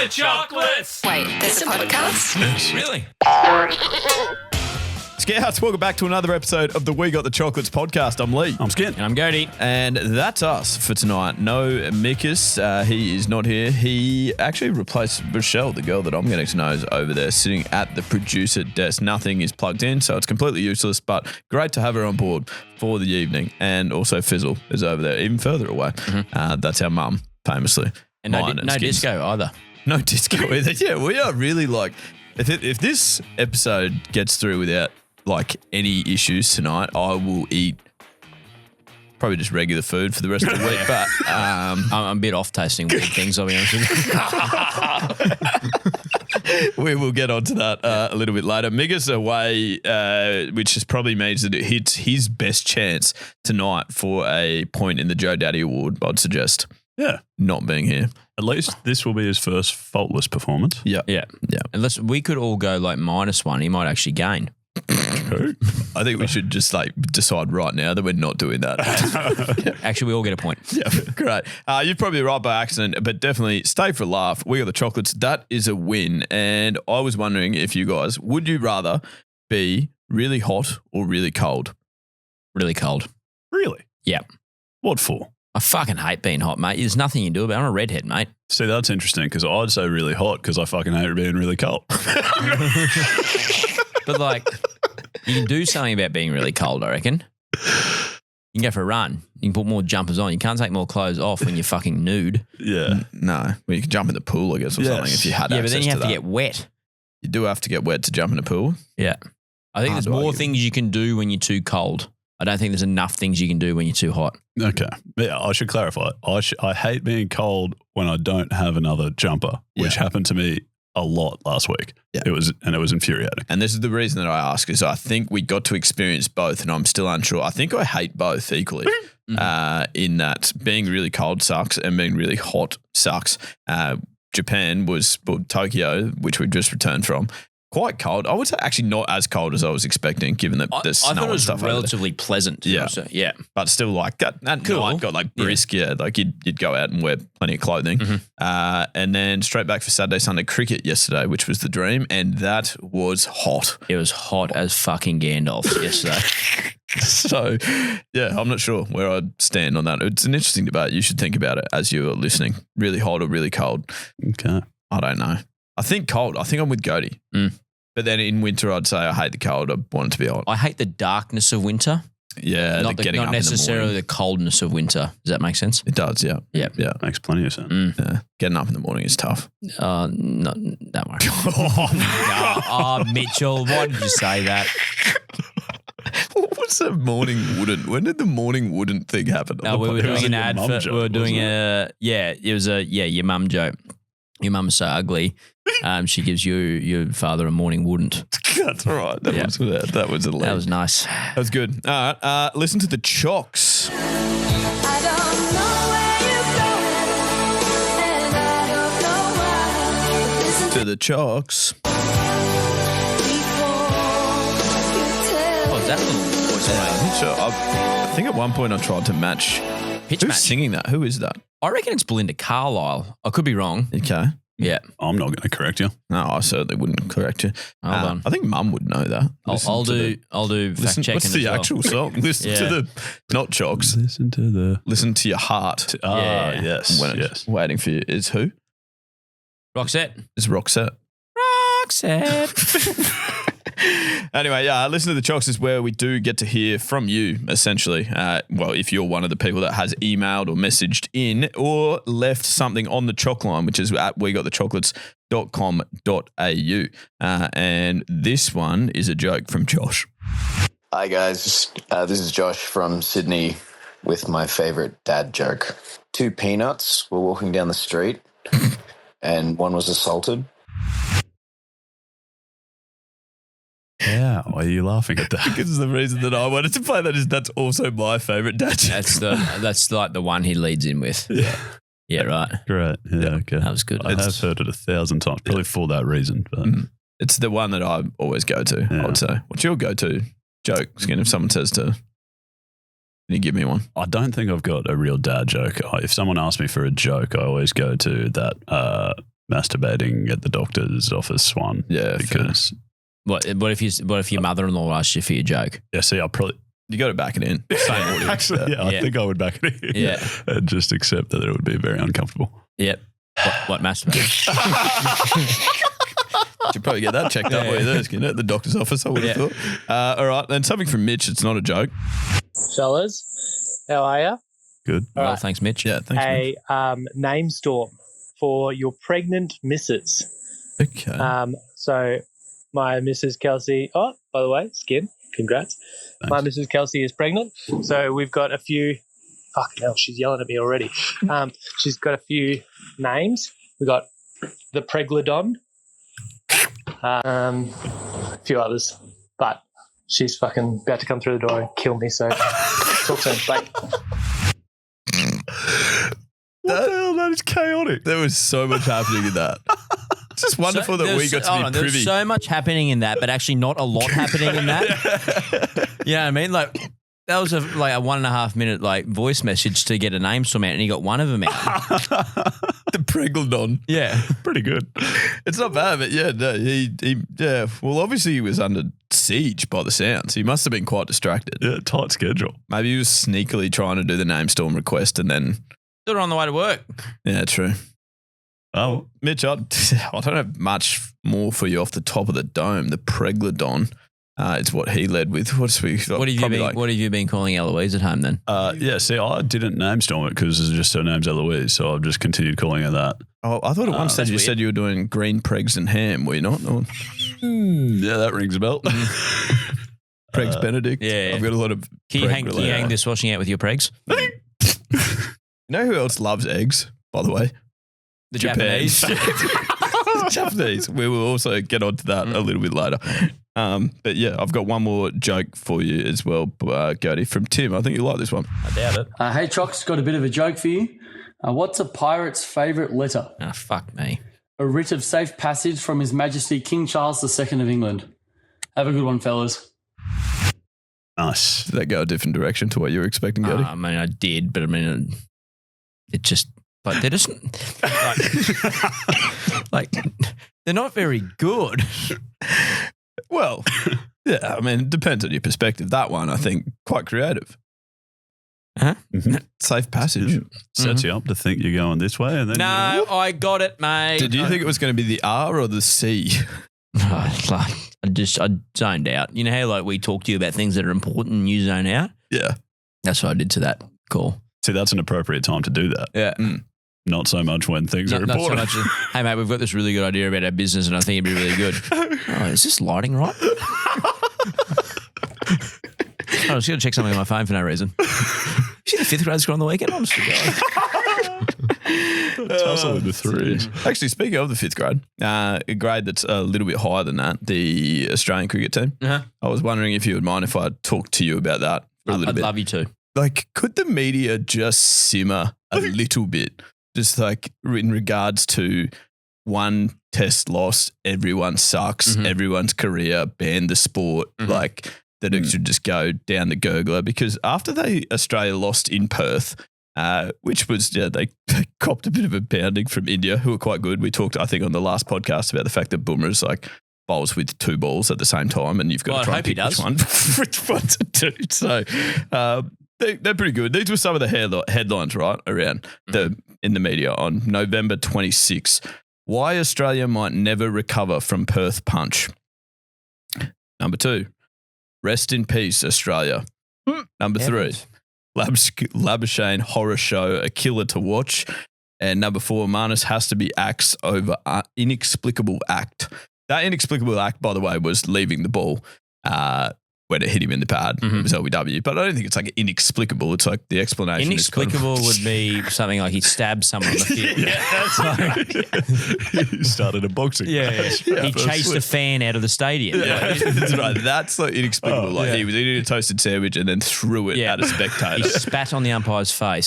the chocolates! Wait, there's a podcast? Really? Scouts, welcome back to another episode of the We Got the Chocolates podcast. I'm Lee. I'm Skint. And I'm Cody. And that's us for tonight. No Mikus, he is not here. He actually replaced Rochelle, the girl that I'm getting to know, is over there sitting at the producer desk. Nothing is plugged in, so it's completely useless, but great to have her on board for the evening. And also Fizzle is over there, even further away. Mm-hmm. That's our mum, famously. And no disco either. No disco either. Yeah, we are really like, if this episode gets through without like any issues tonight, I will eat probably just regular food for the rest of the week. But I'm a bit off tasting weird things, I'll be honest with you. we will get onto that a little bit later. Miga's away, which just probably means that it hits his best chance tonight for a point in the Joe Daddy Award, I'd suggest. Yeah. Not being here. At least this will be his first faultless performance. Yeah. Unless we could all go like -1, he might actually gain. I think we should just like decide right now that we're not doing that. Actually, we all get a point. Yeah, great. You're probably right by accident, but definitely stay for a laugh. We Got the Chocolates. That is a win. And I was wondering if you guys, would you rather be really hot or really cold? Really cold. Really? Yeah. What for? I fucking hate being hot, mate. There's nothing you can do about it. I'm a redhead, mate. See, that's interesting because I'd say really hot because I fucking hate being really cold. But like, you can do something about being really cold, I reckon. You can go for a run. You can put more jumpers on. You can't take more clothes off when you're fucking nude. Yeah. No. Well, you could jump in the pool, I guess, or something if you had access to that. Yeah, but then you have to get wet. You do have to get wet to jump in the pool? Yeah. I think there's more things you can do when you're too cold. I don't think there's enough things you can do when you're too hot. Okay. Yeah, I should clarify. I hate being cold when I don't have another jumper, which happened to me a lot last week. Yeah. It was infuriating. And this is the reason that I ask is I think we got to experience both and I'm still unsure. I think I hate both equally in that being really cold sucks and being really hot sucks. Tokyo, which we've just returned from, quite cold. I would say actually not as cold as I was expecting, given that there's snow and stuff. I thought it was relatively pleasant. Yeah, yeah, but still like that cool. night got like brisk. Yeah, like you'd go out and wear plenty of clothing, and then straight back for Saturday, Sunday cricket yesterday, which was the dream, and that was hot. It was hot as fucking Gandalf yesterday. So yeah, I'm not sure where I'd stand on that. It's an interesting debate. You should think about it as you're listening. Really hot or really cold? Okay, I don't know. I think cold. I think I'm with Cody. But then in winter, I'd say I hate the cold. I want it to be hot. I hate the darkness of winter. Yeah, not necessarily the coldness of winter. Does that make sense? It does, yeah. Yeah. Makes plenty of sense. Yeah. Getting up in the morning is tough. No, don't worry. Mitchell, why did you say that? What's the morning wouldn't? When did the morning wouldn't thing happen? No, we were doing an ad for, we were doing it was your mum joke. Your mum's so ugly. She gives your father a morning wouldn't. That's right. That was a That was nice. That was good. All right. Listen to the Chocs. I don't know where you're going, and I don't know why. Listen To the Chocs. What was that little voice? I think at one point I tried to match. Pitch Who's match. singing that? Who is that? I reckon it's Belinda Carlisle. I could be wrong. Okay. Yeah. I'm not going to correct you. No, I certainly wouldn't correct you. Hold on. I think Mum would know that. I'll do fact checking. What's the actual song? Listen to the not Chocs. Listen to your heart. Yes. When it's waiting for you is who? Roxette. It's Roxette. Anyway, listen to the Chocs is where we do get to hear from you, essentially. Well, if you're one of the people that has emailed or messaged in or left something on the Choc line, which is at wegotthechocolates.com.au. And this one is a joke from Josh. Hi guys, this is Josh from Sydney with my favourite dad joke. 2 peanuts were walking down the street and one was assaulted. Yeah, why are you laughing at that? Because the reason that I wanted to play that is that's also my favourite dad joke. That's like the one he leads in with. Yeah. Yeah, right. Great. Yeah, okay. That was good. I have heard it 1,000 times, probably for that reason. But It's the one that I always go to, I would say. What's your go-to joke? Again, if someone says to, can you give me one? I don't think I've got a real dad joke. If someone asks me for a joke, I always go to that masturbating at the doctor's office one. Yeah, because What if your mother-in-law asked you for your joke? yeah, see, I'll probably you got to back it in. Same audience. actually, yeah, I Yeah. think I would back it in. Yeah. And just accept that it would be very uncomfortable. Yep. What masturbate? Should probably get that checked out Yeah. while you're there, isn't it? The doctor's office, I would have Yeah. thought. All right, then something from Mitch. It's not a joke. Fellas, how are you? Good. Well, Alright. thanks, Mitch. Yeah, thanks. A name storm for your pregnant missus. Mitch. Okay. So my Mrs. Kelsey, oh, by the way, skin, congrats. Thanks. My Mrs. Kelsey is pregnant. So we've got a few, fucking hell, she's yelling at me already. She's got a few names. We got the Preglodon, a few others, but she's fucking about to come through the door and kill me. So talk soon. Bye. What the hell? That is chaotic. There was so much happening in that. It's just wonderful that there's- we got to hold be on, privy. There's so much happening in that, but actually not a lot happening in that. You know what I mean? Like that was a 1.5 minute voice message to get a name storm out, and he got one of them out. The Preglodon. Yeah. Pretty good. It's not bad, but yeah, no, he yeah. Well, obviously he was under siege by the sounds. He must have been quite distracted. Yeah, tight schedule. Maybe he was sneakily trying to do the name storm request and then, Still on the way to work. yeah, true. Oh, Mitch, I don't have much more for you off the top of the dome. The Preglodon. It's what he led with. What What have you been calling Eloise at home then? yeah, see, I didn't name storm it because just her name's Eloise, so I've just continued calling her that. Oh, I thought at one stage you said you were doing green pregs and ham, were you not? Or Yeah, that rings a bell. Pregs Benedict. yeah. I've got a lot of. Can you preg hang related- this washing out with your pregs? You know who else loves eggs, by the way? The Japan. Japanese. The Japanese. We will also get onto that a little bit later. But yeah, I've got one more joke for you as well, Gertie, from Tim. I think you like this one. I doubt it. Hey, Chocs, got a bit of a joke for you. What's a pirate's favourite letter? Ah, fuck me. A writ of safe passage from His Majesty King Charles II of England. Have a good one, fellas. Nice. Did that go a different direction to what you were expecting, Gertie? I mean, I did, but I mean, it just like they're just like they're not very good. Well, yeah, I mean, it depends on your perspective. That one, I think, quite creative. Huh? Safe passage. Sets you up to think you're going this way, and then No, I got it, mate. Did you think it was going to be the R or the C? I zoned out. You know how we talk to you about things that are important and you zone out? Yeah. That's what I did to that call. see, that's an appropriate time to do that. Yeah. Not so much when things are Not so important. much, hey, mate, we've got this really good idea about our business and I think it'd be really good. Oh, is this lighting right? I was going to check something on my phone for no reason. You see the fifth grade score on the weekend? Honestly, Tussle in the threes. Actually, speaking of the fifth grade, a grade that's a little bit higher than that, the Australian cricket team. Uh-huh. I was wondering if you would mind if I talked to you about that for a little I'd bit. love you to. Could the media just simmer a little bit? Just in regards to one test loss, everyone sucks, everyone's career, ban the sport, that it should just go down the gurgler. Because after Australia lost in Perth, which was, they copped a bit of a pounding from India, who were quite good. We talked, I think, on the last podcast about the fact that Boomer's bowls with two balls at the same time, and you've got to try and pick which one to do. So they're pretty good. These were some of the headlines, right, around in the media on November 26. Why Australia might never recover from Perth punch. Number 2, rest in peace, Australia. Number 3, Labuschagne horror show, a killer to watch. And number 4, Marnus has to be axed over inexplicable act. That inexplicable act, by the way, was leaving the ball when it hit him in the pad. It was LBW. But I don't think it's inexplicable. It's the explanation. Inexplicable would be something like he stabbed someone on the field. He started a boxing match. He chased a fan out of the stadium. Yeah, that's right. That's inexplicable. yeah. He was eating a toasted sandwich and then threw it at a spectator. He spat on the umpire's face.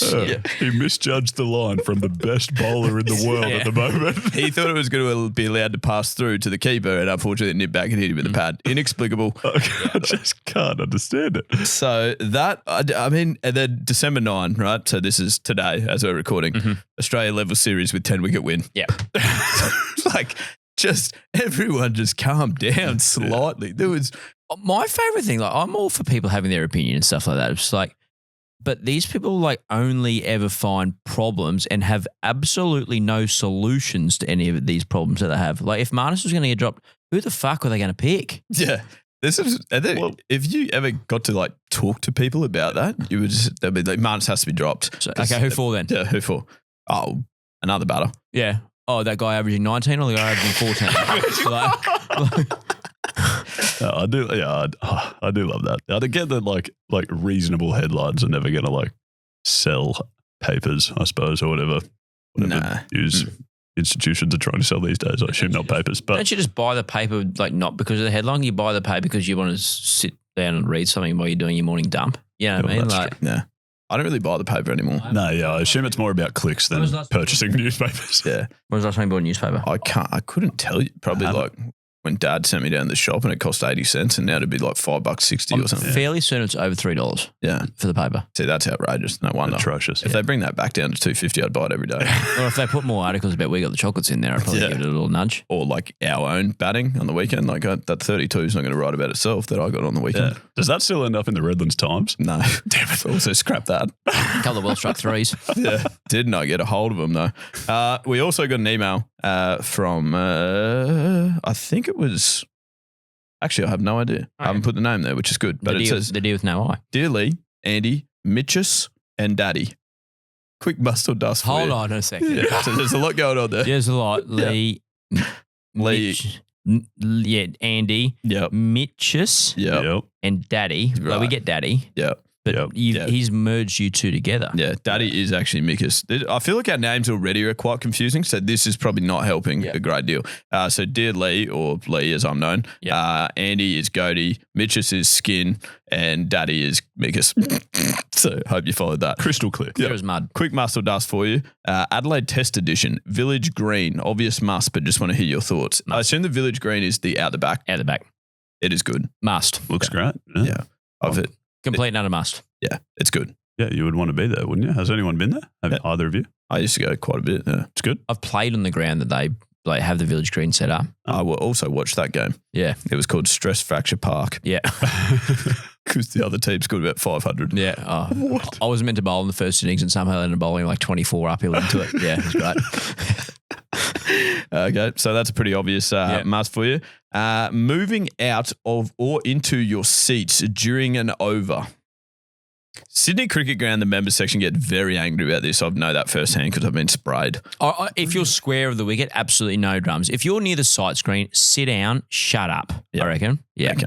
He misjudged the line from the best bowler in the world at the moment. He thought it was going to be allowed to pass through to the keeper, and unfortunately, it nipped back and hit him in the pad. Inexplicable. Okay, just can't understand it. So that, I mean, and then December 9, right? So this is today as we're recording. Australia level series with 10-wicket win. Yeah. Like, just everyone just calmed down slightly. There was My favorite thing, like I'm all for people having their opinion and stuff like that. It's like, but these people like only ever find problems and have absolutely no solutions to any of these problems that they have. Like if Marnus was going to get dropped, who the fuck were they going to pick? Yeah. This is, and then if you ever got to like talk to people about that, you would just, they'd be like, Marnus has to be dropped. So, okay, who for then? Yeah, who for? Oh, another batter. Yeah. Oh, that guy averaging 19 or the guy averaging 14? I do. Yeah, I do love that. I get that like reasonable headlines are never going to like sell papers, I suppose, or whatever news institutions are trying to sell these days. I assume not papers, but don't you just buy the paper like not because of the headline? You buy the paper because you want to sit down and read something while you're doing your morning dump. You know what I mean? Like, yeah. I don't really buy the paper anymore. no, yeah, I assume it's more about clicks than purchasing newspapers. Yeah. when was the last time you bought a newspaper? I couldn't tell you. Probably like when Dad sent me down to the shop and it cost 80 cents and now it'd be like $5.60 or something. Fairly soon it's over $3 Yeah. for the paper. See, that's outrageous. No wonder. Atrocious. If they bring that back down to $2.50, I'd buy it every day. Or if they put more articles about we got the chocolates in there, I'd probably give it a little nudge. Or like our own batting on the weekend. Like that 32 is not going to write about itself that I got on the weekend. Yeah. Does that still end up in the Redlands Times? No. Damn it. Also scrap that. A couple of well-struck threes. Yeah. Did not get a hold of them though. We also got an email from, I think it was, actually I have no idea. I haven't put the name there, which is good. But it says, the deal with no eye. Dear Lee, Andy, Mitchus and Daddy. Quick must or dust for Hold you. on a second. Yeah. So there's a lot going on there. There's a lot. Lee. Andy. Yep. Mitchus Yep. and Daddy. Right. Like we get Daddy. Yep. But he's merged you two together. Yeah, Daddy is actually Mikus. I feel like our names already are quite confusing, so this is probably not helping a great deal. So dear Lee, or Lee as I'm known, Andy is Goaty, Mitchus is Skin, and Daddy is Mikus. So hope you followed that. Crystal clear. Clear as mud. Quick muscle dust for you. Adelaide Test Edition, Village Green. Obvious must, but just want to hear your thoughts. I assume the Village Green is the out the back. Out the back. It is good. Must. Looks great. Yeah. Of it. Complete and utter must. Yeah, it's good. Yeah, you would want to be there, wouldn't you? Has anyone been there? Have either of you? I used to go quite a bit. Yeah. It's good. I've played on the ground that they like have the Village Green set up. I will also watch that game. Yeah. It was called Stress Fracture Park. Yeah. Because the other team scored about 500. Yeah. Oh, I was meant to bowl in the first innings and somehow I ended up bowling like 24 uphill into it. Yeah, it was great. Okay, so that's a pretty obvious must for you. Moving out of or into your seats during an over. Sydney Cricket Ground, the members section get very angry about this. I know that firsthand because I've been sprayed. If you're square of the wicket, absolutely no drums. If you're near the sight screen, sit down, shut up, I reckon. Yeah. Okay.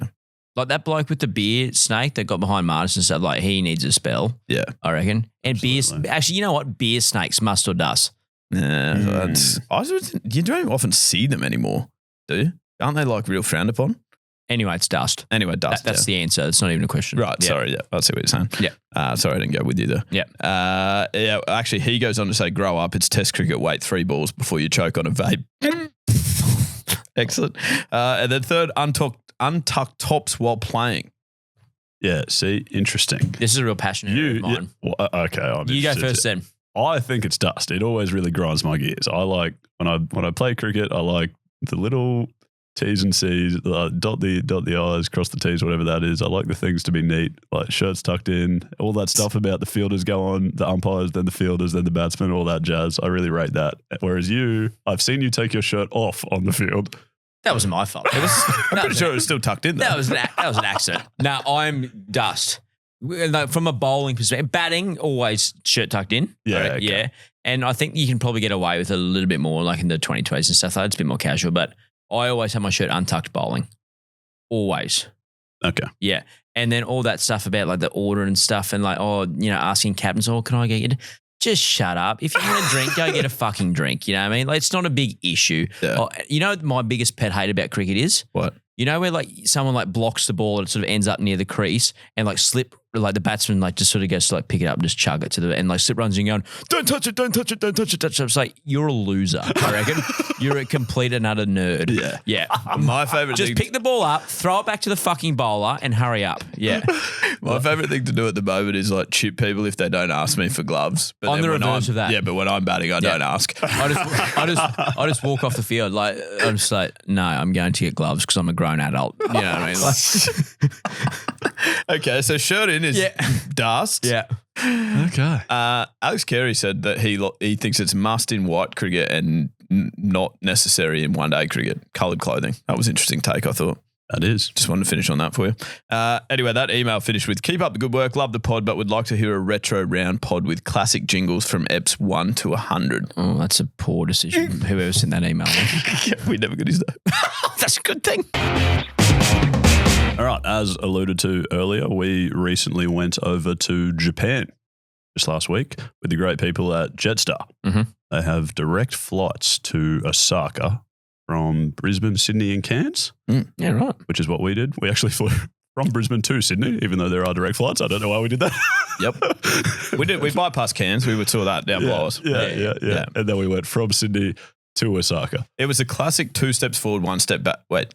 Like that bloke with the beer snake that got behind Marnus and stuff, like he needs a spell. Yeah. I reckon. And Absolutely. actually, you know what? Beer snakes must or dust. Yeah, you don't often see them anymore, do you? Aren't they like real frowned upon? Anyway, it's dust. Anyway, dust. That's the answer. It's not even a question. Right, Yeah. sorry, I see what you're saying. Yeah. Sorry I didn't go with you there. Yeah. Actually, he goes on to say, grow up, it's test cricket, wait 3 balls before you choke on a vape. Excellent. And then third, untucked tops while playing. Yeah, see, interesting. This is a real passion area of mine. Okay, You go first then. I think it's dust. It always really grinds my gears. I like when I play cricket. I like the little T's and C's, dot the I's, cross the T's, whatever that is. I like the things to be neat, like shirts tucked in, all that stuff about the fielders go on, the umpires, then the fielders, then the batsmen, all that jazz. I really rate that. Whereas I've seen you take your shirt off on the field. That wasn't my fault. I'm pretty sure it was still tucked in there. That was an accident. No, I'm dust. Like, from a bowling perspective, batting always shirt tucked in. Yeah, right? okay. Yeah. And I think you can probably get away with it a little bit more, like in the 2020s and stuff. It's a bit more casual, but I always have my shirt untucked bowling. Always. Okay. Yeah. And then all that stuff about like the order and stuff and like, asking captains, can I get you? Just shut up. If you want a drink, go get a fucking drink. You know what I mean? Like, it's not a big issue. Yeah. You know what my biggest pet hate about cricket is? What? You know where like someone like blocks the ball and it sort of ends up near the crease and like slip like the batsman like just sort of gets to like pick it up and just chug it to the and like slip runs in going, don't touch it, don't touch it, don't touch it, touch it. It's like you're a loser, I reckon. You're a complete and utter nerd. Yeah. My favourite Just thing. pick the ball up, throw it back to the fucking bowler and hurry up. Yeah. My favourite thing to do at the moment is like chip people if they don't ask me for gloves. But On then the when reverse I'm, of that. Yeah, but when I'm batting, I don't ask. I just walk off the field like I'm just like, no, I'm going to get gloves because I'm a grown adult. You know what I mean? Like, Okay, so shirt in is dust. yeah. Okay. Alex Carey said that he thinks it's must in white cricket and not necessary in one-day cricket, coloured clothing. That was an interesting take, I thought. That is. Just wanted to finish on that for you. Anyway, that email finished with, keep up the good work, love the pod, but would like to hear a retro round pod with classic jingles from EPs 1 to 100. Oh, that's a poor decision. Whoever sent that email. We never got his name. That's a good thing. All right. As alluded to earlier, we recently went over to Japan just last week with the great people at Jetstar. Mhm. They have direct flights to Osaka from Brisbane, Sydney, and Cairns, Yeah, right. which is what we did. We actually flew from Brisbane to Sydney, even though there are direct flights. I don't know why we did that. Yep. We bypassed Cairns. We saw that down below us. Yeah. And then we went from Sydney to Osaka. It was a classic 2 steps forward, 1 step back. Wait.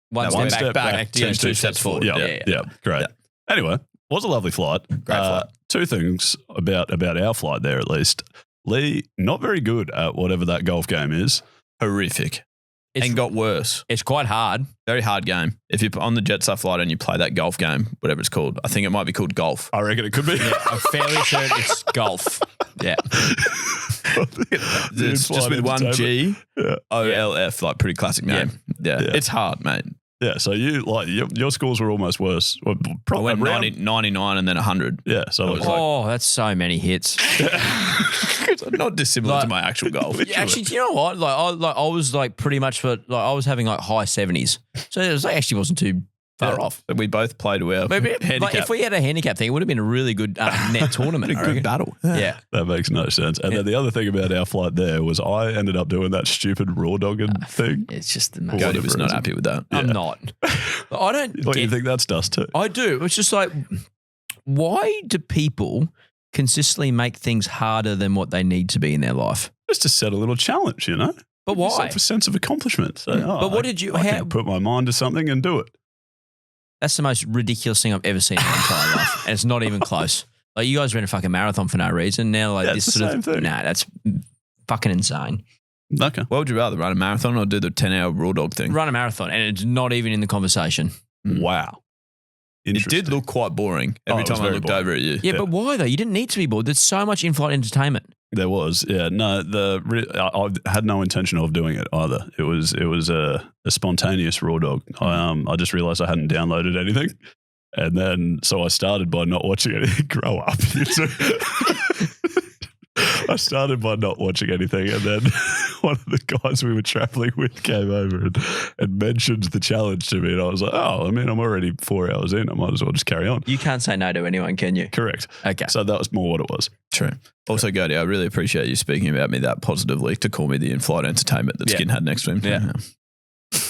One No, step back, two steps forward. Yeah. Great. Anyway, was a lovely flight. Great flight. 2 things about our flight there, at least. Lee, not very good at whatever that golf game is. Horrific. It's- And got worse. It's quite hard. Very hard game. If you're on the Jetstar flight and you play that golf game, whatever it's called, I think it might be called golf. I reckon it could be. I'm fairly certain it's golf. Yeah. It's just with one G, Yeah. OLF, like pretty classic name. Yeah. Yeah. It's hard, mate. Yeah, so you like your scores were almost worse. Well, I probably went around- 99 and then 100. Yeah, so it was like Oh, that's so many hits. Not dissimilar Like- to my actual golf. Yeah, actually, do you know what? I was like pretty much I was having like high 70s, so it was actually wasn't too far off. But we both played well. Maybe like, handicap. if we had a handicap thing, it would have been a really good net tournament. a I good reckon. battle. Yeah. that makes no sense. And then the other thing about our flight there was I ended up doing that stupid raw dogging thing. It's just the Well, Cody whatever was not reason. happy with that. I'm not. I don't. What do you get- think that's dust too? I do. It's just like, why do people consistently make things harder than what they need to be in their life? Just to set a little challenge, you know? But why? Yourself a sense of accomplishment. So, But what did you- I how- can put my mind to something and do it. That's the most ridiculous thing I've ever seen in my entire life, and it's not even close. Like you guys ran a fucking marathon for no reason. Now like Yeah, this it's the sort same of thing. nah, that's fucking insane. Okay. What would you rather, run a marathon or do the 10-hour raw dog thing? Run a marathon, and it's not even in the conversation. Wow. It Interesting. did look quite boring every it was time I very looked boring. over at you. Yeah, but why though? You didn't need to be bored. There's so much in-flight entertainment. There was, yeah. No, I had no intention of doing it either. It was a spontaneous raw dog. I just realised I hadn't downloaded anything, and then so I started by not watching anything. Grow up. I started by not watching anything, and then one of the guys we were traveling with came over and mentioned the challenge to me, and I was like, oh, I mean, I'm already 4 hours in. I might as well just carry on. You can't say no to anyone, can you? Correct. Okay. So that was more what it was. True. Also, Cody, I really appreciate you speaking about me that positively to call me the in-flight entertainment that Yeah. Skin had next to him. Yeah.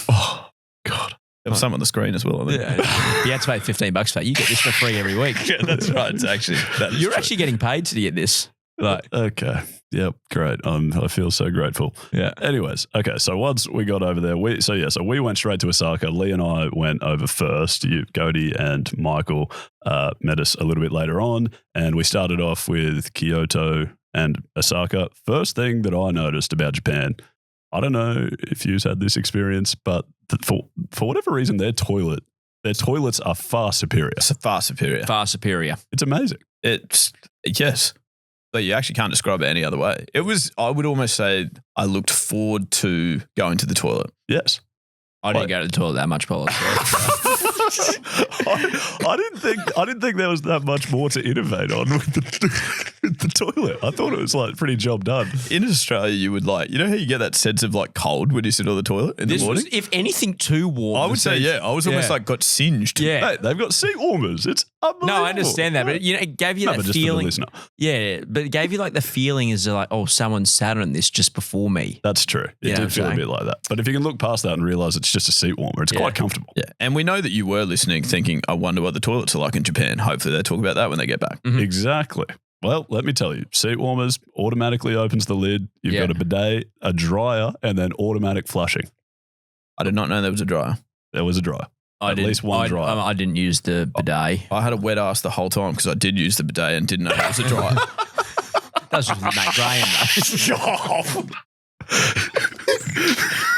Oh, God. There was some on the screen as well, I think. Yeah. You had to pay $15 for that. You get this for free every week. Yeah, that's right. It's actually, that is You're true. actually getting paid to get this. Like, Okay. Yep. Great. I feel so grateful. yeah. Anyways, okay. So once we got over there, we went straight to Osaka. Lee and I went over first. Cody and Michael met us a little bit later on, and we started off with Kyoto and Osaka. First thing that I noticed about Japan, I don't know if you've had this experience, but for whatever reason, their toilets are far superior. It's far superior. Far superior. It's amazing. It's, yes. But you actually can't describe it any other way. It was, I would almost say, I looked forward to going to the toilet. Yes. I didn't go to the toilet that much, Paul. I didn't think there was that much more to innovate on with the with the toilet. I thought it was like pretty job done. In Australia, you would like, you know how you get that sense of like cold when you sit on the toilet in the morning? Was, if anything, too warm. I would say, yeah. I was almost like got singed. Yeah. Mate, they've got seat warmers. It's unbelievable. No, I understand that, but it gave you that but just feeling. for the listener. Yeah, but it gave you like the feeling is like, oh, someone sat on this just before me. That's true. It You know did what I'm feel a saying? bit like that. But if you can look past that and realise it's just a seat warmer, it's quite comfortable. Yeah. And we know that you were listening thinking, I wonder what the toilets are like in Japan. Hopefully they talk about that when they get back. Exactly. Well, let me tell you, seat warmers automatically opens the lid. You've got a bidet, a dryer, and then automatic flushing. I did not know there was a dryer. There was a dryer. At least one dryer. I didn't use the bidet. I had a wet ass the whole time because I did use the bidet and didn't know there was a dryer. That's just Matt Graham.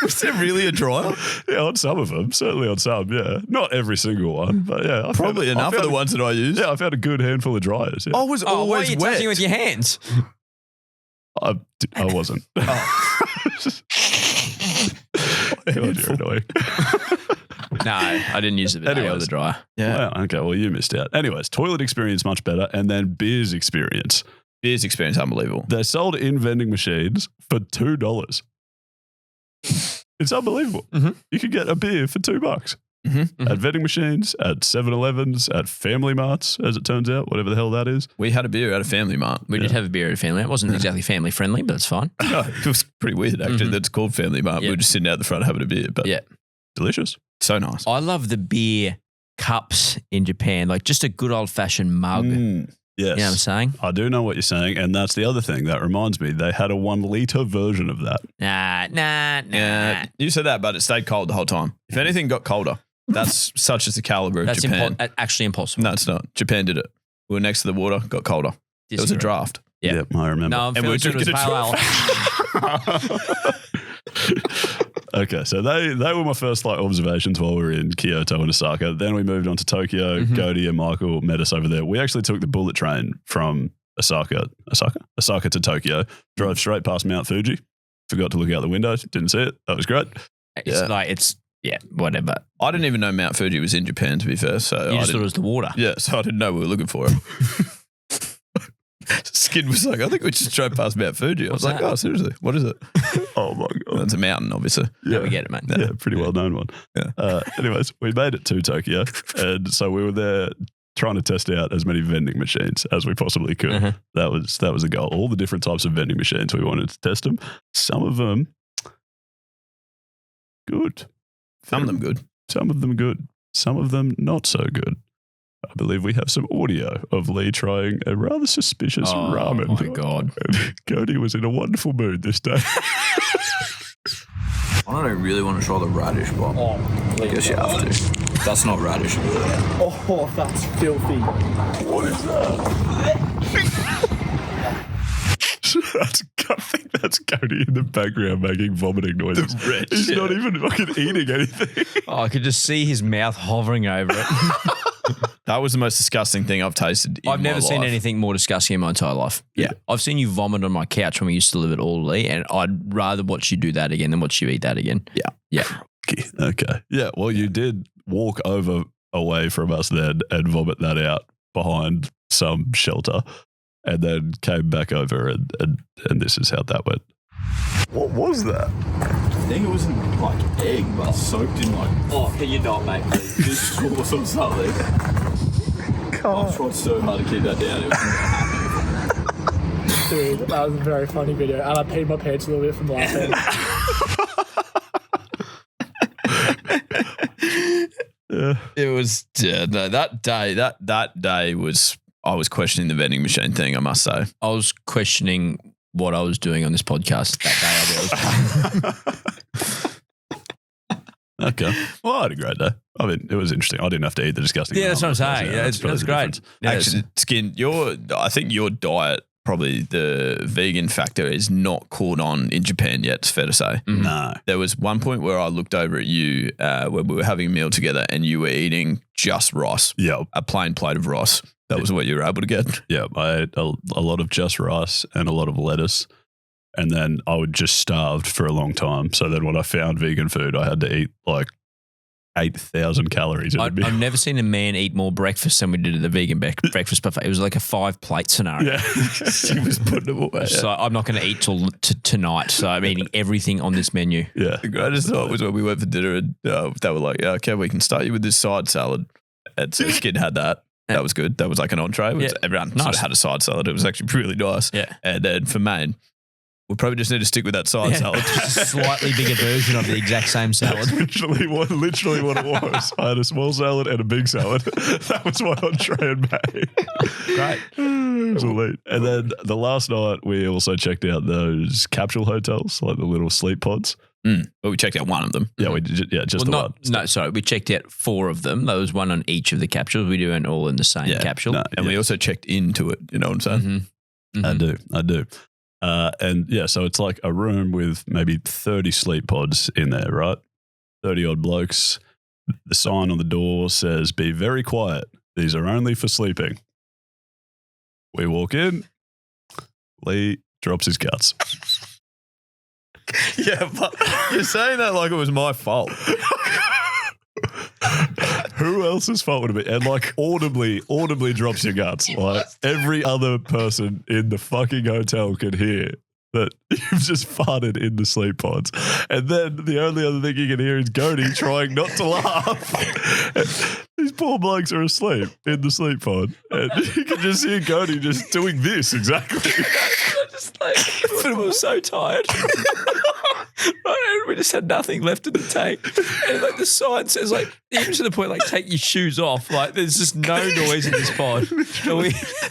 Was there really a dryer? Yeah, on some of them. Certainly on some, yeah. Not every single one, but yeah. Probably enough of the ones that I used. Yeah, I found a good handful of dryers. Yeah. I was Why are always you wet. touching with your hands? I wasn't. God, you're annoying. No, I didn't use the bidet or the dryer. Yeah. Wow, okay, well, you missed out. Anyways, toilet experience much better, and then beers experience. Beers experience, unbelievable. They're sold in vending machines for $2. It's unbelievable. You could get a beer for $2 at vending machines, at 7-Elevens, at Family Marts, as it turns out, whatever the hell that is. We had a beer at a Family Mart. We did have a beer at a family. It wasn't exactly family friendly, but it's fine. No, it was pretty weird actually. That's called Family Mart. We were just sitting out the front having a beer, but Yeah. Delicious. so nice. I love the beer cups in Japan, like just a good old fashioned mug. Yes. You know what I'm saying? I do know what you're saying, and that's the other thing. That reminds me, they had a 1 litre version of that. Nah. Yeah, you said that, but it stayed cold the whole time. If anything got colder, that's such as the calibre of That's Japan. actually impossible. No, it's not. Japan did it. We were next to the water, got colder. It was a Disagree. draft. Yeah. Yep, I remember. No, I'm And we feeling were sure it was drinking pale ale. Okay, so they were my first like observations while we were in Kyoto and Osaka. Then we moved on to Tokyo. Cody and Michael met us over there. We actually took the bullet train from Osaka to Tokyo. Drove straight past Mount Fuji. Forgot to look out the window. Didn't see it. That was great. It's whatever. I didn't even know Mount Fuji was in Japan, to be fair. So You I just thought it didn't, was the water. yeah, so I didn't know we were looking for it. Skid was like, I think we just drove past Mount Fuji. I was like, that? oh, seriously, what is it? Oh my god. It's a mountain, obviously. Yeah, we get it, man. Yeah, pretty well known one. Yeah. Anyways, we made it to Tokyo, and so we were there trying to test out as many vending machines as we possibly could. That was the goal. All the different types of vending machines, we wanted to test them. Some of them good. Some of them good. Some of them good. Some of them not so good. I believe we have some audio of Lee trying a rather suspicious ramen. Oh my God. Cody was in a wonderful mood this day. I don't really want to try the radish, but I guess you have to. That's not radish. Oh, that's filthy. What is that? I think that's Cody in the background making vomiting noises. He's not even fucking eating anything. Oh, I could just see his mouth hovering over it. That was the most disgusting thing I've tasted in I've never my seen life. anything more disgusting in my entire life. Yeah. I've seen you vomit on my couch when we used to live at Alderley, and I'd rather watch you do that again than watch you eat that again. Yeah. Yeah. Okay. Yeah, well, you did walk away from us then and vomit that out behind some shelter and then came back over and this is how that went. What was that? I think it was like egg, but soaked in like. Oh, can you not, mate? Please, this sauce or something. I've tried so hard to keep that down. It was not happening. Dude, that was a very funny video, and I peed my pants a little bit from laughing. It was no, that day was I was questioning the vending machine thing, I must say. I was questioning what I was doing on this podcast that day. Okay. Well, I had a great day. I mean, it was interesting. I didn't have to eat the disgusting. Yeah, that's what I'm saying. Yeah, that's it probably was the great. difference. Yeah, Actually, Skin, I think your diet, probably the vegan factor, is not caught on in Japan yet, it's fair to say. No. There was one point where I looked over at you when we were having a meal together and you were eating just rice. Yeah. A plain plate of rice. That was what you were able to get. Yeah. I ate a lot of just rice and a lot of lettuce. And then I would just starved for a long time. So then when I found vegan food, I had to eat like 8,000 calories in a meal. I've never seen a man eat more breakfast than we did at the vegan breakfast buffet. It was like a 5-plate scenario. Yeah. She was putting them away. So I'm not going to eat till tonight. So I'm eating everything on this menu. Yeah. The greatest thought was when we went for dinner and they were like, okay, we can start you with this side salad. And so Skid had that. That was good. That was like an entree. Everyone sort of had a side salad. It was actually really nice. Yeah. And then for main, we'll probably just need to stick with that side salad. Just a slightly bigger version of the exact same salad. literally what it was. I had a small salad and a big salad. That was my entree and main. Great. It was elite. And then the last night, we also checked out those capsule hotels, like the little sleep pods. But we checked out one of them. Yeah, just the one. No, sorry. We checked out 4 of them. There was one on each of the capsules. We do it all in the same capsule. No, and we also checked into it. You know what I'm saying? Mm-hmm. I do. And yeah, so it's like a room with maybe 30 sleep pods in there, right? 30 odd blokes. The sign on the door says, "Be very quiet. These are only for sleeping." We walk in. Lee drops his guts. Yeah, but you're saying that like it was my fault. Who else's fault would it be? And like audibly drops your guts. Like every other person in the fucking hotel can hear that you've just farted in the sleep pods. And then the only other thing you can hear is Cody trying not to laugh. These poor blokes are asleep in the sleep pod. And you can just hear Cody just doing this exactly. Just like, we were so tired. Right, we just had nothing left in the tank. And like the sign says, like, even to the point, like, take your shoes off. Like, there's just no noise in this pod.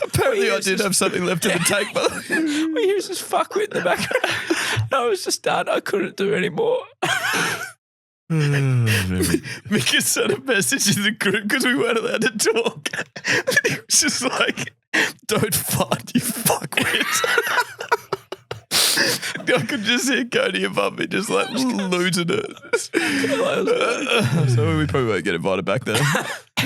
Apparently I did have something left in the tank, but we hear this fuckwit in the background. I was just done. I couldn't do anymore. Mika sent a message in the group because we weren't allowed to talk. He was just like, don't fart, you fuckwit. I could just hear Cody above me just like losing it. So we probably won't get invited back there.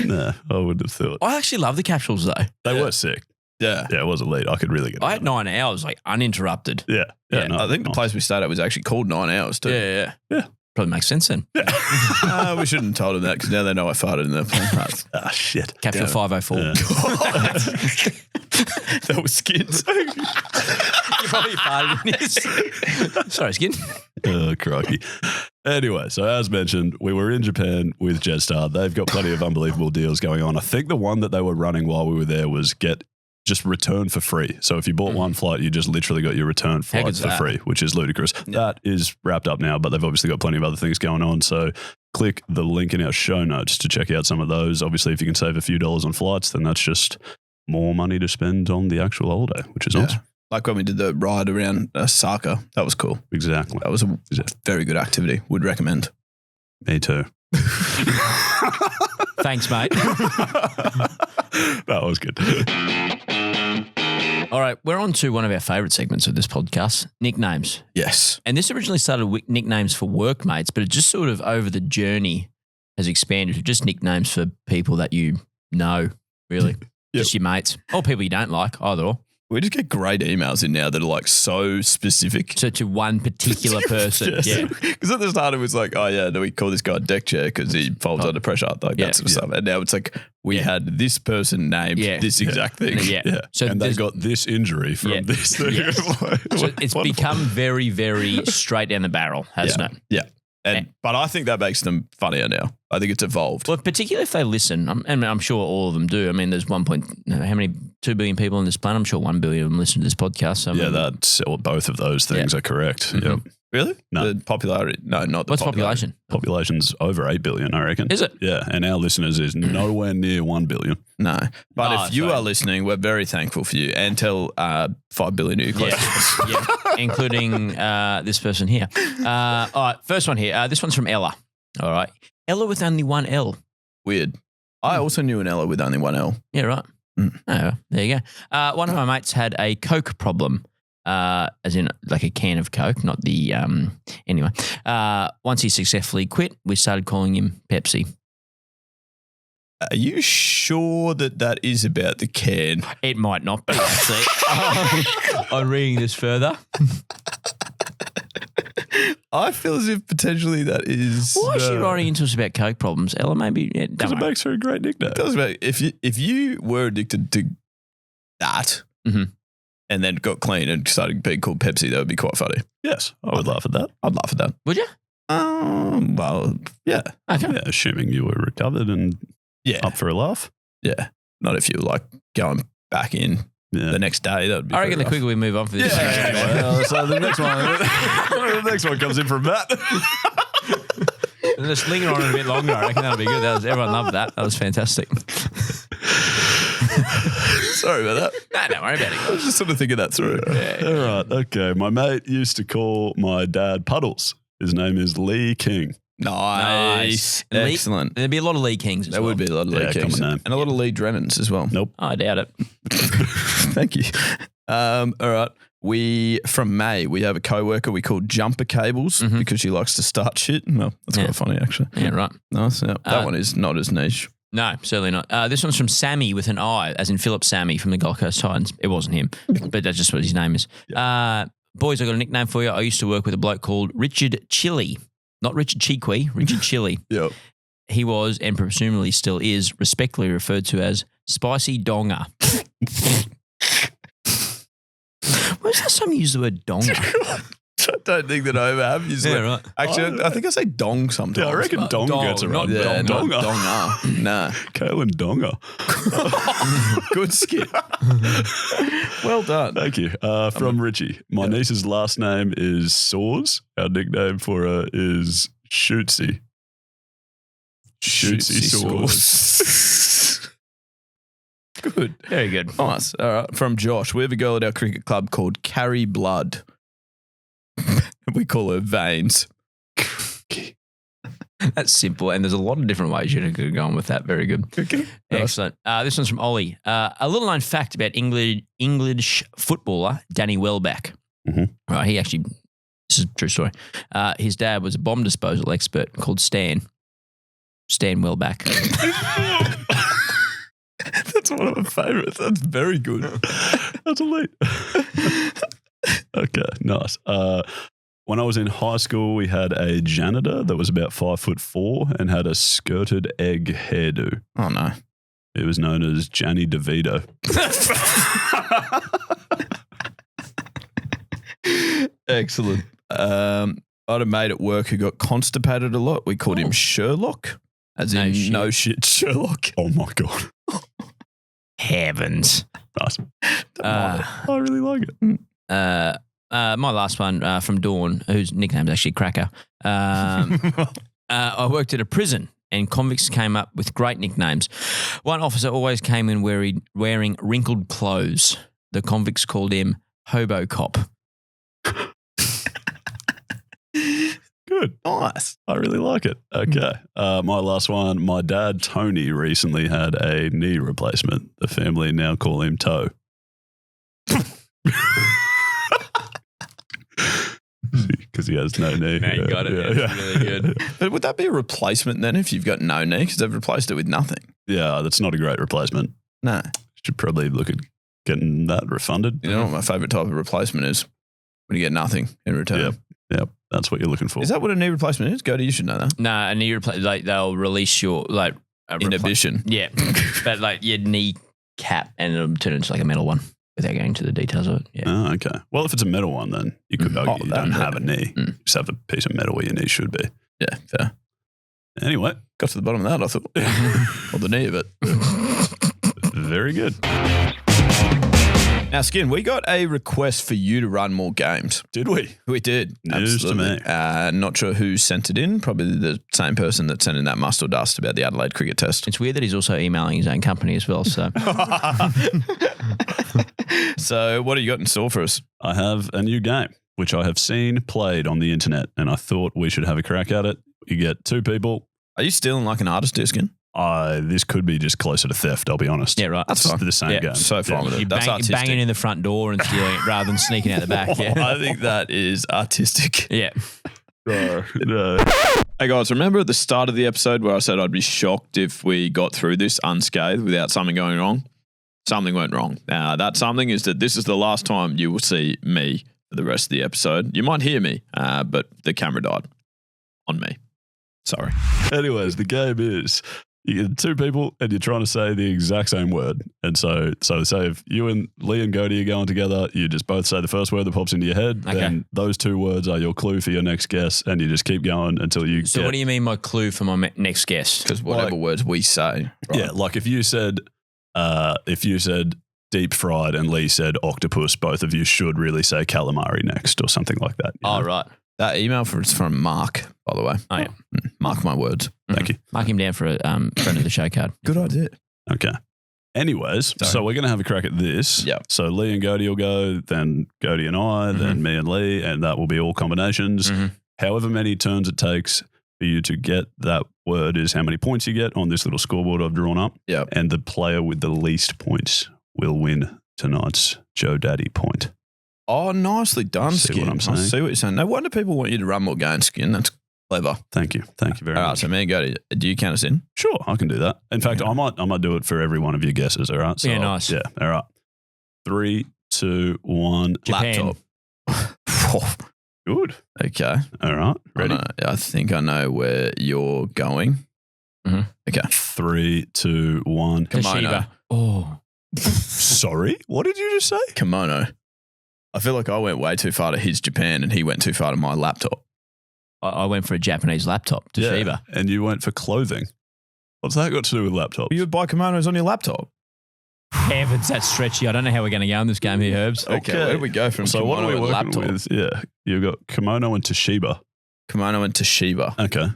No, I wouldn't have thought. I actually love the capsules though. They were sick. Yeah. Yeah, it was elite. I could really get it. I had 9 hours, like uninterrupted. Yeah. No, I think the place we stayed at was actually called 9 Hours too. Yeah. Probably makes sense then. We shouldn't have told them that because now they know I farted in their plane. Ah, shit. Capsule 504. Yeah. That was Skins. You probably farted in this. Sorry, Skin. Oh, crikey. Anyway, so as mentioned, we were in Japan with Jetstar. They've got plenty of unbelievable deals going on. I think the one that they were running while we were there was just return for free. So if you bought one flight, you just literally got your return flight for free, which is ludicrous. Yeah. That is wrapped up now, but they've obviously got plenty of other things going on. So click the link in our show notes to check out some of those. Obviously, if you can save a few dollars on flights, then that's just more money to spend on the actual holiday, which is awesome. Like when we did the ride around Osaka. That was cool. Exactly. That was a very good activity. Would recommend. Me too. Thanks, mate. That was good. All right, we're on to one of our favourite segments of this podcast, nicknames. Yes. And this originally started with nicknames for workmates, but it just sort of over the journey has expanded to just nicknames for people that you know, really. Yep. Just your mates or people you don't like, either or. We just get great emails in now that are like so specific. So to one particular person. Yes. Yeah. Because at the start it was like, oh yeah, do we call this guy a deck chair because he folds under pressure? Like that sort of stuff. And now it's like we had this person named this exact thing. Yeah. So and they got this injury from this thing. Yeah. So it's become very, very straight down the barrel, hasn't it? Yeah. But I think that makes them funnier now. I think it's evolved. Well, particularly if they listen, and I'm sure all of them do. I mean, there's 2 billion people on this planet. I'm sure 1 billion of them listen to this podcast. So that's both of those things are correct. Mm-hmm. Yep. Really? No. The popularity? No, not the What's popularity. population? Population's over 8 billion, I reckon. Is it? Yeah. And our listeners is nowhere near 1 billion. No. But if you are listening, we're very thankful for you and tell 5 billion of you close to us. Yeah, including this person here. All right, first one here. This one's from Ella. All right. Ella with only one L. Weird. I also knew an Ella with only one L. Yeah, right. Oh, there you go. One of my mates had a Coke problem, as in like a can of Coke, not the anyway. Once he successfully quit, we started calling him Pepsi. Are you sure that is about the can? It might not be, actually. I'm reading this further. I feel as if potentially that is. Why is she writing into us about coke problems? Ella, maybe. Yeah, Because it don't worry. makes her a great nickname. Tell us about if you were addicted to that Mhm. and then got clean and started being called Pepsi, that would be quite funny. Yes, I would laugh at that. I'd laugh at that. Would you? Well, yeah, Okay. Yeah, assuming you were recovered and yeah, up for a laugh. yeah. Not if you were like going back in Yeah. the next day. That would be. I reckon the pretty quicker we move on for this. Well, so the next one, the next one comes in from Matt. And just linger on it a bit longer. I reckon that'll be good. Everyone loved that. That was fantastic. Sorry about that. No, don't worry about it. I was just sort of thinking that through. All right, okay. My mate used to call my dad Puddles. His name is Lee King. Nice. And Lee- Excellent. There'd be a lot of Lee Kings as There well. would be a lot of Lee Yeah, Kings common name. and a lot of Lee Drennans as well. Nope. I doubt it. Thank you. All right. From May, we have a co-worker we call Jumper Cables because she likes to start shit. Well, that's Yeah. quite funny actually. Yeah, right. Nice. Yeah. That one is not as niche. No, certainly not. This one's from Sammy with an I, as in Philip Sammy from the Gold Coast Titans. It wasn't him, but that's just what his name is. Boys, I got a nickname for you. I used to work with a bloke called Richard Chili. Not Richard Cheequy, Richard Chili. Yep. He was, and presumably still is, respectfully referred to as Spicy Donger. When's the last time you used the word donger? I don't think that I ever have used Yeah, it. right. Actually, I think I say dong sometimes. Yeah, I reckon but- Dong gets around. Yeah, not Donga. donger. Nah. Kalen Donga. Good skip. Well done. Thank you. From Richie. My niece's last name is Saws. Our nickname for her is Shootsy. Shootsy Saws. Good. Very good. Nice. All right. From Josh, we have a girl at our cricket club called Carrie Blood. We call her Veins. That's simple, and there's a lot of different ways you could go on with that. Very good. Okay. Excellent. This one's from Ollie. A little known fact about English footballer Danny Welbeck. Mhm. Right, he actually, this is a true story. His dad was a bomb disposal expert called Stan Welbeck. That's one of my favourites. That's very good. That's elite. Okay, nice. When I was in high school, we had a janitor that was about 5'4" and had a skirted egg hairdo. Oh, no. It was known as Janny DeVito. Excellent. I had a mate at work who got constipated a lot. We called him Sherlock, as No in shit. no shit Sherlock. Oh my God. Heavens. Nice. I really like it. My last one from Dawn, whose nickname is actually Cracker. I worked at a prison, and convicts came up with great nicknames. One officer always came in wearing wrinkled clothes. The convicts called him Hobo Cop. Good. Nice. I really like it. Okay. My last one. My dad, Tony, recently had a knee replacement. The family now call him Toe. Because he has no knee. No, you got it. That's really good. But would that be a replacement then if you've got no knee? Because they've replaced it with nothing. Yeah, that's not a great replacement. No. Should probably look at getting that refunded. You know what my favourite type of replacement is? When you get nothing in return. Yep. That's what you're looking for. Is that what a knee replacement is? Cody, you should know that. No, a knee replacement, like they'll release your Inhibition. Yeah, but like your knee cap, and it'll turn into like a metal one without going into the details of it. Yeah. Oh, okay. Well, if it's a metal one, then you could argue you that- don't have a knee. You just have a piece of metal where your knee should be. Yeah, fair. Anyway, Got to the bottom of that, I thought. Or the knee of it. very good. Now, Skin, we got a request for you to run more games. Did we? We did. News to me. Not sure who sent it in. Probably the same person that sent in that must or dust about the Adelaide cricket test. It's weird that he's also emailing his own company as well. So So what do you got in store for us? I have a new game, which I have seen played on the internet, and I thought we should have a crack at it. You get two people. Are you stealing like an artist, dear, Skin? This could be just closer to theft, I'll be honest. yeah, right. That's It's fine. the same Yeah, game. So fine with it. You're That's artistic. banging in the front door and stealing it rather than sneaking out the back. Yeah. I think that is artistic. Yeah. No. Hey guys, remember at the start of the episode where I said I'd be shocked if we got through this unscathed without something going wrong? Something went wrong. That something is that this is the last time you will see me for the rest of the episode. You might hear me, but the camera died on me. Sorry. Anyways, the game is you get two people and you're trying to say the exact same word. And so say if you and Lee and Cody are going together, you just both say the first word that pops into your head. Okay. And those two words are your clue for your next guess. And you just keep going until you So what do you mean my clue for my next guest? Because whatever words we say. Right? Yeah, like if you said deep fried and Lee said octopus, both of you should really say calamari next or something like that. you Oh, know? right. That email is from Mark, by the way. Oh, yeah. Mark my words. Thank you. Mark him down for a friend of the show card. Good idea. Okay. Anyways, so we're going to have a crack at this. Yeah. So Lee and Cody will go, then Cody and I, then me and Lee, and that will be all combinations. Mhm. However many turns it takes for you to get that word is how many points you get on this little scoreboard I've drawn up. Yeah. And the player with the least points will win tonight's Joe Daddy point. Oh, nicely done, See Skin. what I'm I saying? see what you're saying. No wonder people want you to run more games, Skin. That's clever. Thank you. Thank you very All right, much. so me and Cody, do you count us in? Sure, I can do that. In fact, I might do it for every one of your guesses. All right. Yeah, nice. Yeah. All right. 3, 2, 1. Japan. Laptop. Good. Okay. All right. Ready? I think I know where you're going. Mhm. Okay. 3, 2, 1. Kimono. Toshiba. Oh. Sorry, what did you just say? Kimono. I feel like I went way too far to his Japan and he went too far to my laptop. I went for a Japanese laptop, Toshiba. And you went for clothing. What's that got to do with laptops? You would buy kimonos on your laptop. Heavens, that's stretchy. I don't know how we're going to go in this game here, Herbs. Okay, where do we go from So what are kimono we and working laptop? with? Yeah, you've got kimono and Toshiba. Kimono and Toshiba. Okay.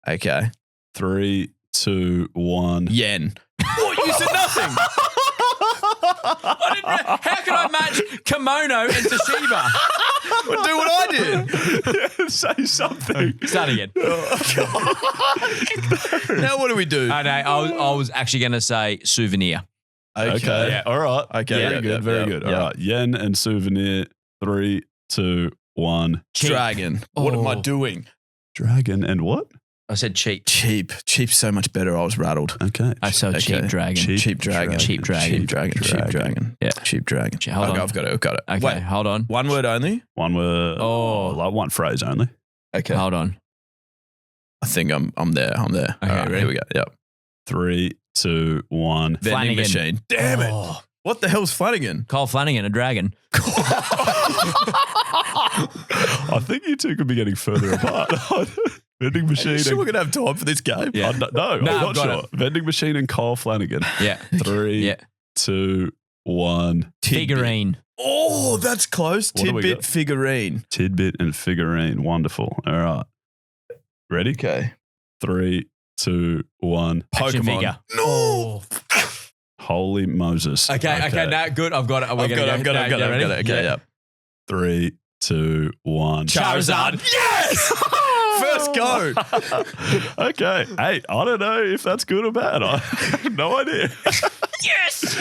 Okay. 3, 2, 1. Yen. What? You said nothing. I didn't know. How can I match kimono and Toshiba? Well, do what I did. Say something. Start again. Now what do we do? Oh, no, I was actually going to say souvenir. Okay. Yeah. All right. Okay, Very yeah, good. yeah, Very yeah, good. yeah. All right. Yen and souvenir. 3, 2, 1. Cheap. Dragon. What am I Oh. doing? Dragon and what? I said cheap. Cheap. Cheap's so much better. I was rattled. Okay. I saw Okay. cheap dragon. Cheap dragon. Cheap dragon. Cheap dragon. Cheap dragon. Yeah. Cheap dragon. Hold Okay, on. I've got it. I've got it. Okay, Wait, hold on. one word only? One word. Oh. Like one phrase only. Okay. Hold on. I think I'm there. I'm there. Okay, All right, ready? here we go. Yep. 3, 2, 1. Vending Flanagan. machine. Damn it. Oh. What the hell's Flanagan? Kyle Flanagan, a dragon. I think you two could be getting further apart. Vending machine. Sure, we're going to have time for this game? Yeah. No, I'm Nah, not I've got sure. Vending machine and Kyle Flanagan. Yeah. 3, Yeah. 2, 1. Figurine. Oh, that's close. What do we Tidbit got? figurine. Tidbit and figurine. Wonderful. All right. Ready? Okay. 3, 2, 1. Action Pokemon. figure. No. Holy Moses. Okay, no, good. I've got it. I've got it. Okay, yeah. 3, 2, 1. Charizard. Yes! First go. Okay. Hey, I don't know if that's good or bad. I have no idea. Yes!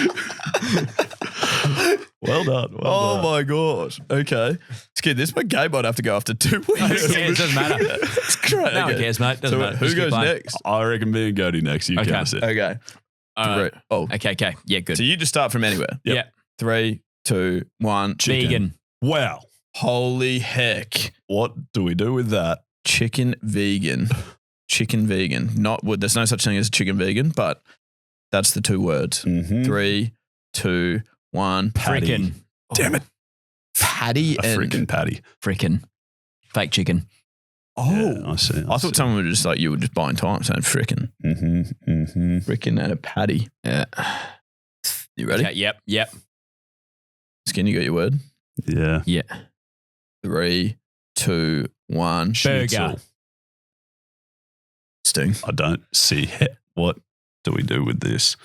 Well done. Oh my gosh. Okay. Skid, this game might have to go after 2 weeks. Who cares? Doesn't matter. It's great. No one Okay. cares, mate. Doesn't So matter. who Just keep goes playing. next? I reckon me and Cody next. You Okay. count us in. Okay. All right. Oh. Okay. Yeah, good. So you just start from anywhere. Yeah. 3, 2, 1. Chicken. Vegan. Wow. Holy heck. What do we do with that? Chicken vegan. Chicken vegan. Not there's no such thing as chicken vegan, but that's the 2 words. Mm-hmm. 3, 2, 1. Patty. Frickin'. Damn it. Patty A and freaking patty. Frickin'. Fake chicken. Oh, Yeah, I see. I thought someone would just like you were just buying time saying frickin'. Frickin' and a patty. Yeah. You ready? Okay, yep. Skin, you got your word? Yeah. Yeah. 3, 2, 1. Burger. Sting. I don't see what do we do with this.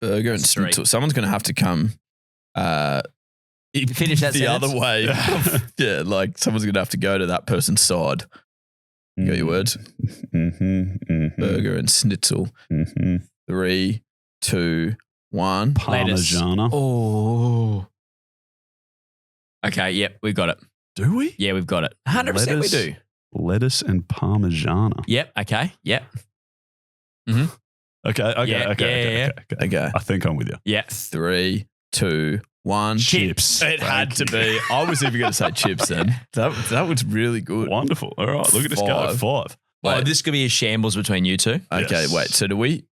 Burger and Street. schnitzel. Someone's going to have to come Finish that the sentence. other way. Yeah, like someone's going to have to go to that person's side. You got your words? Burger and schnitzel. 3, 2, 1. Parmigiana. Oh. Okay, yep, we've got it. Do we? Yeah, we've got it. 100% we Lettuce. do. Lettuce and Parmigiana. Yep, okay, yep. Okay. Yeah. Okay. I think I'm with you. Yeah. 3, 2, 1. Chips. It had Thank to be. I was even going to say chips then. That was really good. Wonderful. All right, look at this guy. 5. Oh, this could be a shambles between you two. Okay, Yes. wait. So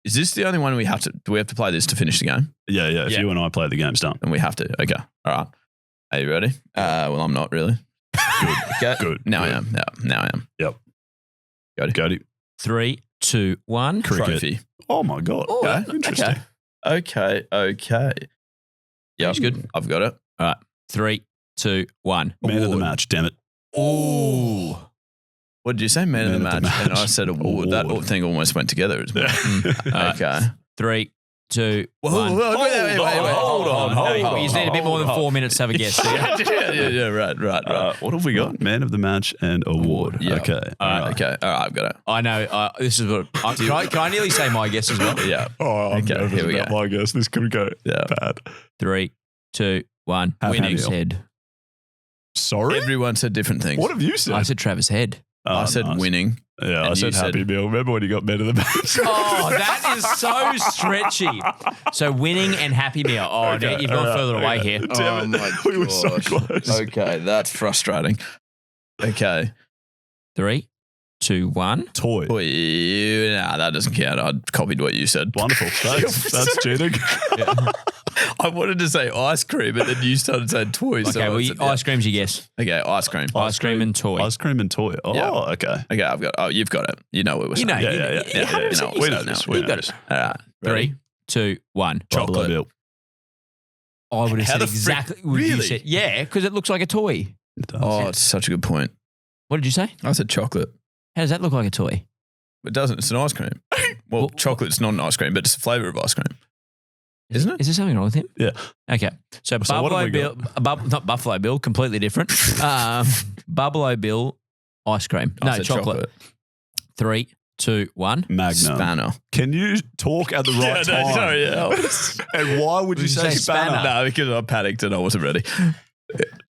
is this the only one we have to, do we have to play this to finish the game? Yeah. If Yeah. you and I play the game's done. And we have to. Okay. All right. Are you ready? Well, I'm not really. Good. Okay. Good. Now Good. I am. Yeah, now I am. Yep. Got it. 3, 2, 1. Cricket. Trophy. Oh my god. Oh, Okay. Interesting. Okay. Yeah, He's good. I've got it. All right. 3, 2, 1. Man of the Award. match. Damn it. Ooh. What did you say? Man of the match. And I said award. That Award. thing almost went together as well. Okay. 3, 2, Whoa, 1. wait. Hold on. No, you just need a bit more than 4 minutes to have a guess. Yeah, right. What have we got? Man of the match and award. Yeah. Okay. All right. I've got it. I know. This is what. Can I nearly say my guess as well? Yeah. Oh, I'm Okay, nervous here we about go. my guess. This could go bad. 3, 2, 1. Happy Winning meal. Head. Sorry? Everyone said different things. What have you said? I said Travis Head. Oh, I said nice. winning. Yeah, And I you said said- Happy Meal. Remember when you got man of the match? Oh, that is so stretchy. So winning and Happy Meal. Oh, Okay, you've gone all right, further away okay. here. Damn it. We were so close. Okay, that's frustrating. Okay. 3, 2, 1. Toy. Nah, that doesn't count. I copied what you said. Wonderful. That's cheating. I wanted to say ice cream, but then you started saying toys. Okay, so well, I said, ice cream's your guess. Okay, ice cream. Ice cream and toy. Ice cream and toy. Oh, Yeah. okay. Okay, I've got. Oh, you've got it. You know what we're You saying. know, Yeah. You know what We we're know saying this. now. We You know got this. it. All right. Ready? 3, 2, 1. Buffalo Chocolate. Bill. I would have How said the frick- exactly what you really? said. Yeah, because it looks like a toy. It does. Oh, it's such a good point. What did you say? I said chocolate. How does that look like a toy? It doesn't. It's an ice cream. Well, Well- chocolate's not an ice cream, but it's a flavour of ice cream. Isn't it? Is there something wrong with him? Yeah. Okay. So what Buffalo have we Bill, not Buffalo Bill, completely different. Buffalo Bill ice cream. I No, said chocolate. 3, 2, 1. Magnum. Spanner. Can you talk at the right time? Sorry, And why would you say spanner? No, because I panicked and I wasn't ready.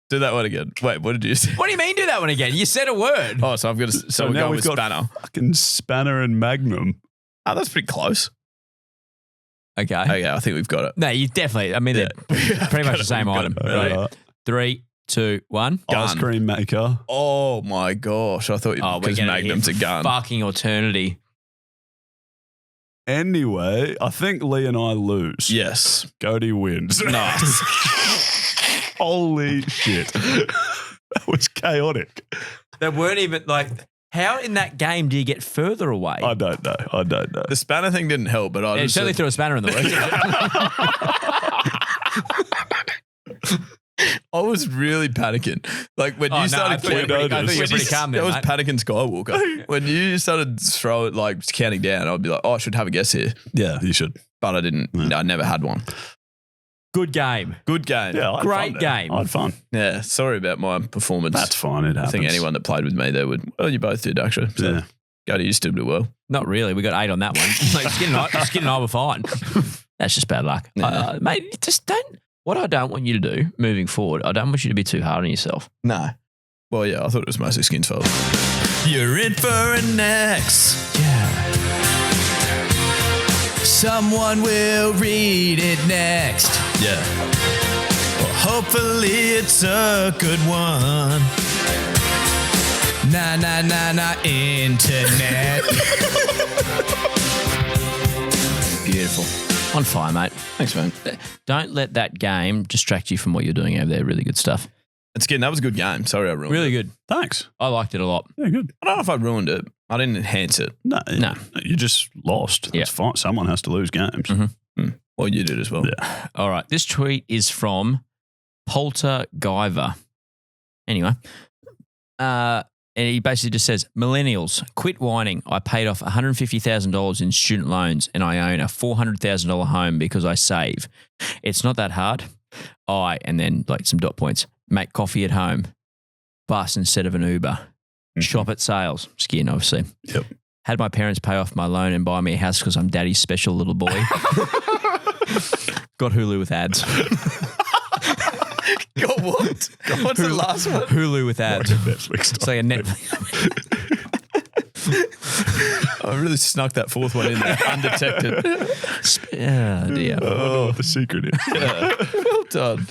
Do that one again. Wait, what did you say? What do you mean do that one again? You said a word. Oh, so I've got to. So we're now going we've with got spanner. fucking spanner and Magnum. Oh, that's pretty close. Okay. Okay, I think we've got it. No, you definitely. I mean, they're pretty much the same item. Right. 3, 2, 1. Ice cream maker. Oh my gosh! I thought Oh, we're because going Magnum's a gun. Fucking eternity. Anyway, I think Lee and I lose. Yes. Cody wins. Nice. Holy shit. That was chaotic. They weren't even like. How in that game do you get further away? I don't know. The spanner thing didn't help, but I It just certainly said, threw a spanner in the works. I was really panicking. Like when Oh, you no, started I thought you were pretty- I thought you were pretty calm there, That was mate. panicking Skywalker. When you started throwing like counting down, I'd be like, oh, I should have a guess here, Yeah, you should. but I didn't. Yeah. I never had one. Good game. Good game. Yeah, I had Great fun there. game. I had fun. Yeah. Sorry about my performance. That's fine. It I happens. think anyone that played with me there would. Well, you both did actually. So, Yeah. Cody, you still did well. Not really. We got 8 on that one. Like, Skin and I were fine. That's just bad luck. Yeah. Mate, just don't. What I don't want you to do moving forward, I don't want you to be too hard on yourself. No. Well, yeah, I thought it was mostly Skin's fault. You're in for an X. Someone will read it next. Yeah. Well, hopefully it's a good one. Nah, internet. Beautiful. On fire, mate. Thanks, man. Don't let that game distract you from what you're doing over there. Really good stuff. It's good. That was a good game. Sorry I ruined Really it. good. Thanks. I liked it a lot. Yeah, good. I don't know if I ruined it. I didn't enhance it. No. No. You just lost. Yeah. That's fine. Someone has to lose games. Mhm. Well, you did as well. Yeah. All right. This tweet is from Polterguyver. Anyway, and he basically just says, millennials, quit whining. I paid off $150,000 in student loans and I own a $400,000 home because I save. It's not that hard. And then like some dot points, make coffee at home, bus instead of an Uber, shop at sales, Skin obviously. Yep. Had my parents pay off my loan and buy me a house because I'm daddy's special little boy. Got Hulu with ads. Got what? What's the last one? Hulu with ads. Netflix. It's like a Netflix. I really snuck that fourth one in there, undetected. Oh, dear. I don't know what the secret is. Well done.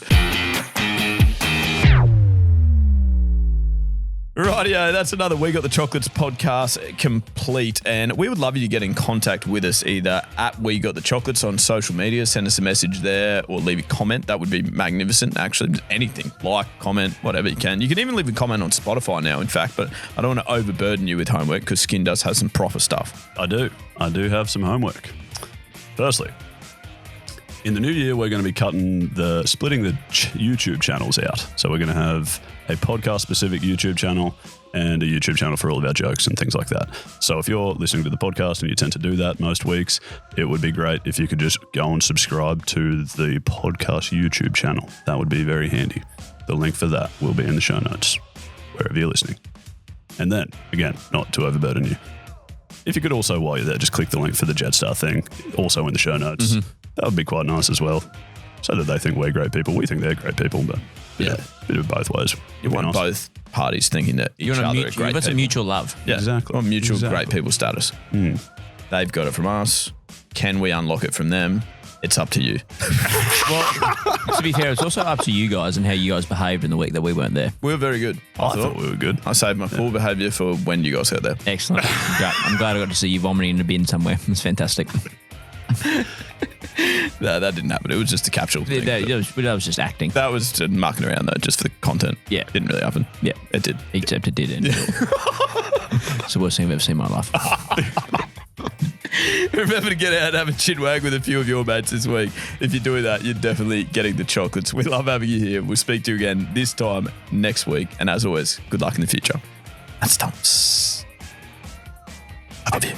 Rightio, that's another We Got the Chocolates podcast complete, and we would love you to get in contact with us either at We Got the Chocolates on social media, send us a message there, or leave a comment. That would be magnificent. Actually, anything, like, comment, whatever you can. You can even leave a comment on Spotify now, in fact, but I don't want to overburden you with homework because Skin does have some proper stuff. I do have some homework. Firstly, in the new year, we're going to be splitting the YouTube channels out. So we're going to have a podcast-specific YouTube channel and a YouTube channel for all of our jokes and things like that. So if you're listening to the podcast and you tend to do that most weeks, it would be great if you could just go and subscribe to the podcast YouTube channel. That would be very handy. The link for that will be in the show notes, wherever you're listening. And then, again, not to overburden you, if you could also, while you're there, just click the link for the Jetstar thing, also in the show notes. Mm-hmm. That would be quite nice as well, so that they think we're great people. We think they're great people, but yeah, bit of both ways. You want both parties thinking that each other are great people. That's a mutual love. Yeah, exactly. On mutual great people status. They've got it from us. Can we unlock it from them? It's up to you. Well, to be fair, it's also up to you guys and how you guys behaved in the week that we weren't there. We were very good. I thought we were good. I saved my full behaviour for when you guys got there. Excellent. Great. I'm glad I got to see you vomiting in a bin somewhere. It's fantastic. No, that didn't happen. It was just a capsule thing. That was just acting. That was just mucking around though, just for the content. Yeah. Didn't really happen. Yeah. It did. Except it did. It's the worst thing I've ever seen in my life. Remember to get out and have a chin wag with a few of your mates this week. If you do that, you're definitely getting the chocolates. We love having you here. We'll speak to you again this time next week. And as always, good luck in the future. And stumps. I love you.